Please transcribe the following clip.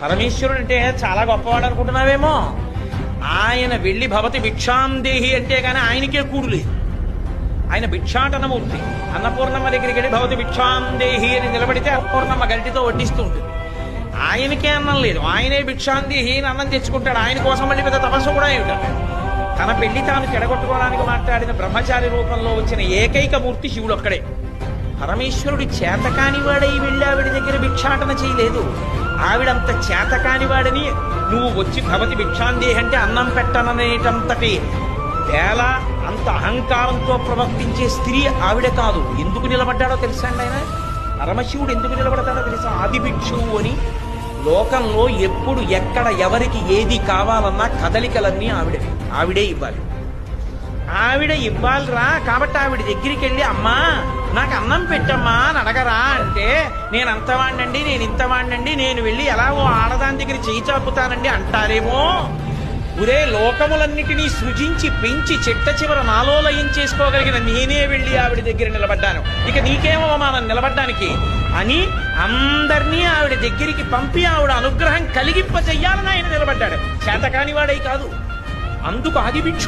పరమేశ్వరుడు అంటే చాలా గొప్పవాడు అనుకుంటున్నావేమో. ఆయన వెళ్ళి భవతి భిక్షాందేహి అంటే కానీ ఆయనకే కూడు లేదు. ఆయన భిక్షాటనమూర్తి. అన్నపూర్ణమ్మ దగ్గరికి వెళ్ళి భవతి భిక్షాందేహి అని నిలబడితే అన్నపూర్ణమ్మ గంటితో వడ్డిస్తూ ఉంటుంది. ఆయనకే అన్నం లేదు, ఆయనే భిక్షాందేహి అని అన్నం తెచ్చుకుంటాడు. ఆయన కోసం మళ్ళీ పెద్ద తపస్సు కూడా ఏమిటంట. తన పెళ్లి తాను చెడగొట్టుకోవడానికి మాట్లాడిన బ్రహ్మచారి రూపంలో వచ్చిన ఏకైక మూర్తి శివుడు ఒక్కడే. పరమేశ్వరుడు చేతకానివాడై వెళ్ళి ఆవిడ దగ్గర భిక్షాటన చేయలేదు. ఆవిడంత చేతకానివాడని నువ్వు వచ్చి భవతి భిక్షాందేహి అంటే అన్నం పెట్టననేటంతటి వేళ అంత అహంకారంతో ప్రవర్తించే స్త్రీ ఆవిడ కాదు. ఎందుకు నిలబడ్డాడో తెలుసా అండి ఆయన? పరమశివుడు ఎందుకు నిలబడతాడో తెలుసా? ఆది భిక్షువు అని. లోకంలో ఎప్పుడు ఎక్కడ ఎవరికి ఏది కావాలన్నా కదలికలన్నీ ఆవిడే ఇవ్వాలి. ఆవిడ ఇవ్వాలిరా. కాబట్టి ఆవిడ దగ్గరికి వెళ్ళి అమ్మా నాకు అన్నం పెట్టమ్మా అని అడగరా అంటే నేను అంతవాణ్ణండి, నేను ఇంతవాణ్ణండి, నేను వెళ్ళి ఎలా ఓ ఆడదాని దగ్గర చేయి చాపుతానండి అంటారేమో. ఒరే, లోకములన్నిటినీ సృజించి పెంచి చెట్ట చివర నాలో లయం చేసుకోగలిగిన నేనే వెళ్ళి ఆవిడ దగ్గర నిలబడ్డాను, ఇక నీకేమో మనం నిలబడ్డానికి అని అందరినీ ఆవిడ దగ్గరికి పంపి ఆవిడ అనుగ్రహం కలిగింప చెయ్యాలని ఆయన నిలబడ్డాడు. చేతకానివాడై కాదు. అందుకు ఆది భిక్షు